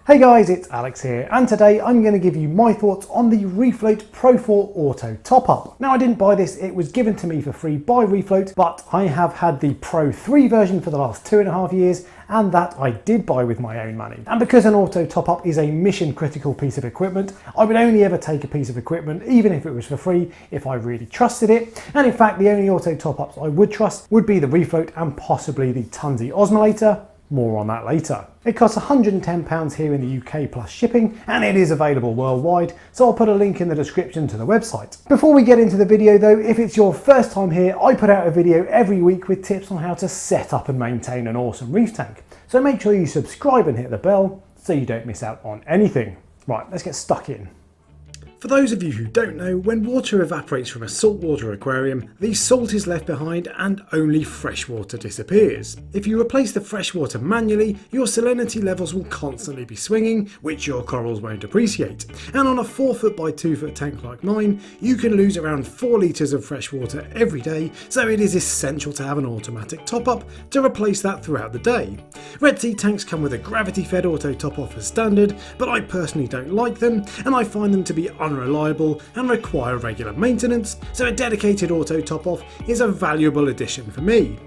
Hey guys, it's Alex here, and today I'm going to give you my thoughts on the Reefloat Pro 4 Auto Top-Up. Now I didn't buy this, it was given to me for free by Reefloat, but I have had the Pro 3 version for the last 2.5 years, and that I did buy with my own money. And because an auto top-up is a mission critical piece of equipment, I would only ever take a piece of equipment, even if it was for free, if I really trusted it. And in fact, the only auto top-ups I would trust would be the Reefloat and possibly the Tunze Osmolator. More on that later. It costs £110 here in the UK plus shipping, and it is available worldwide, so I'll put a link in the description to the website. Before we get into the video though, if it's your first time here, I put out a video every week with tips on how to set up and maintain an awesome reef tank. So make sure you subscribe and hit the bell so you don't miss out on anything. Right, let's get stuck in. For those of you who don't know, when water evaporates from a saltwater aquarium, the salt is left behind and only fresh water disappears. If you replace the fresh water manually, your salinity levels will constantly be swinging, which your corals won't appreciate. And on a 4-foot by 2-foot tank like mine, you can lose around 4 litres of fresh water every day, so it is essential to have an automatic top-up to replace that throughout the day. Red Sea tanks come with a gravity-fed auto top-off as standard, but I personally don't like them, and I find them to be unreliable and require regular maintenance, so a dedicated auto top-off is a valuable addition for me.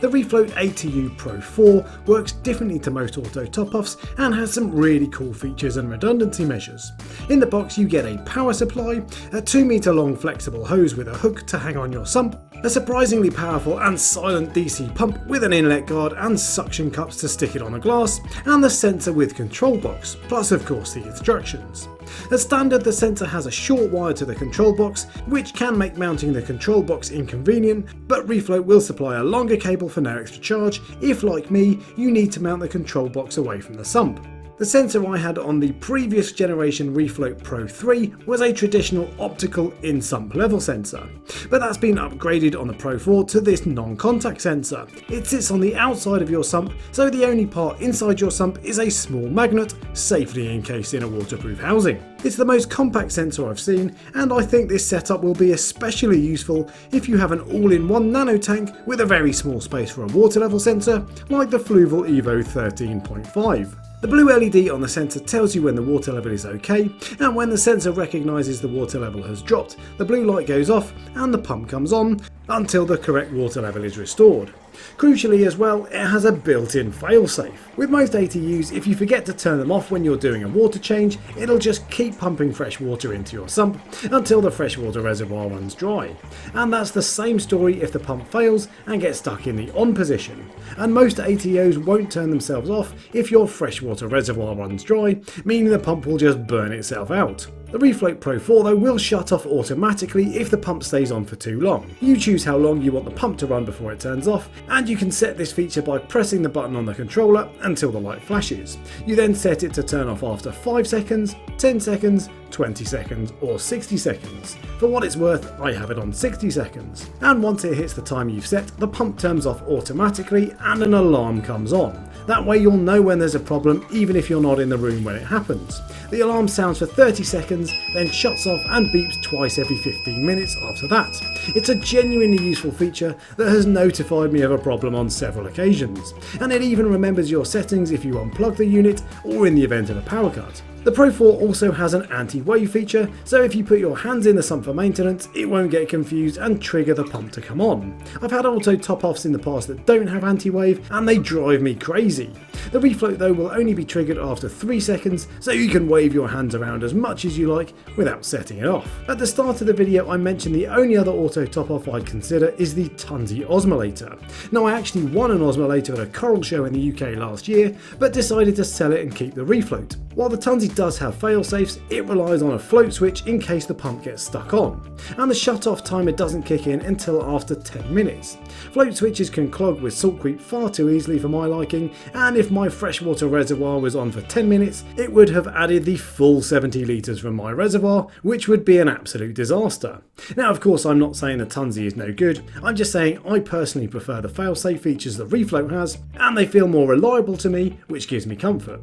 The Reefloat ATU Pro 4 works differently to most auto top-offs and has some really cool features and redundancy measures. In the box you get a power supply, a 2 meter long flexible hose with a hook to hang on your sump, a surprisingly powerful and silent DC pump with an inlet guard and suction cups to stick it on a glass, and the sensor with control box, plus of course the instructions. As standard, the sensor has a short wire to the control box, which can make mounting the control box inconvenient, but Reefloat will supply a longer cable for no extra charge if, like me, you need to mount the control box away from the sump. The sensor I had on the previous generation Reefloat Pro 3 was a traditional optical in-sump level sensor, but that's been upgraded on the Pro 4 to this non-contact sensor. It sits on the outside of your sump, so the only part inside your sump is a small magnet, safely encased in a waterproof housing. It's the most compact sensor I've seen, and I think this setup will be especially useful if you have an all-in-one nano tank with a very small space for a water level sensor, like the Fluval Evo 13.5. The blue LED on the sensor tells you when the water level is okay, and when the sensor recognises the water level has dropped, the blue light goes off and the pump comes on until the correct water level is restored. Crucially as well, it has a built-in failsafe. With most ATUs, if you forget to turn them off when you're doing a water change, it'll just keep pumping fresh water into your sump until the freshwater reservoir runs dry. And that's the same story if the pump fails and gets stuck in the on position. And most ATUs won't turn themselves off if your freshwater reservoir runs dry, meaning the pump will just burn itself out. The Reefloat Pro 4 though will shut off automatically if the pump stays on for too long. You choose how long you want the pump to run before it turns off, and you can set this feature by pressing the button on the controller until the light flashes. You then set it to turn off after 5 seconds, 10 seconds, 20 seconds or 60 seconds. For what it's worth, I have it on 60 seconds. And once it hits the time you've set, the pump turns off automatically and an alarm comes on. That way you'll know when there's a problem even if you're not in the room when it happens. The alarm sounds for 30 seconds, then shuts off and beeps twice every 15 minutes after that. It's a genuinely useful feature that has notified me of a problem on several occasions, and it even remembers your settings if you unplug the unit or in the event of a power cut. The Pro 4 also has an anti-wave feature, so if you put your hands in the sump for maintenance, it won't get confused and trigger the pump to come on. I've had auto top-offs in the past that don't have anti-wave, and they drive me crazy. The Reefloat though will only be triggered after 3 seconds, so you can wave your hands around as much as you like without setting it off. At the start of the video I mentioned the only other auto top-off I'd consider is the Tunze Osmolator. Now I actually won an Osmolator at a coral show in the UK last year, but decided to sell it and keep the Reefloat. While the Tunze does have failsafes, it relies on a float switch in case the pump gets stuck on, and the shut-off timer doesn't kick in until after 10 minutes. Float switches can clog with salt creep far too easily for my liking, and if my freshwater reservoir was on for 10 minutes, it would have added the full 70 litres from my reservoir, which would be an absolute disaster. Now of course I'm not saying the Tunze is no good, I'm just saying I personally prefer the failsafe features that Reefloat has, and they feel more reliable to me, which gives me comfort.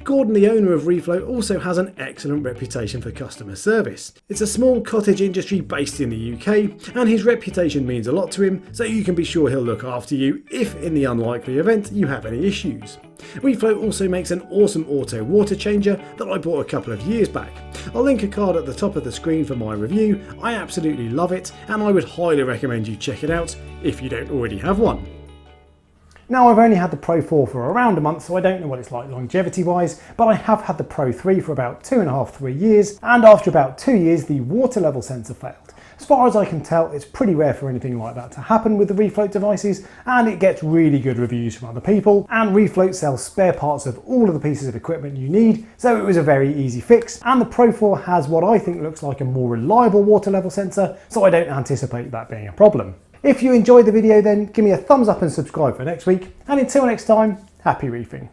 Gordon, the owner owner of Reefloat also has an excellent reputation for customer service. It's a small cottage industry based in the UK, and his reputation means a lot to him, so you can be sure he'll look after you if in the unlikely event you have any issues. Reefloat also makes an awesome auto water changer that I bought a couple of years back. I'll link a card at the top of the screen for my review. I absolutely love it, and I would highly recommend you check it out if you don't already have one. Now, I've only had the Pro 4 for around a month, so I don't know what it's like longevity wise, but I have had the Pro 3 for about 2.5–3 years, and after about 2 years the water level sensor failed. As far as I can tell, it's pretty rare for anything like that to happen with the Reefloat devices, and it gets really good reviews from other people, and Reefloat sells spare parts of all of the pieces of equipment you need, so it was a very easy fix, and the Pro 4 has what I think looks like a more reliable water level sensor, so I don't anticipate that being a problem. If you enjoyed the video, then give me a thumbs up and subscribe for next week, and until next time, happy reefing.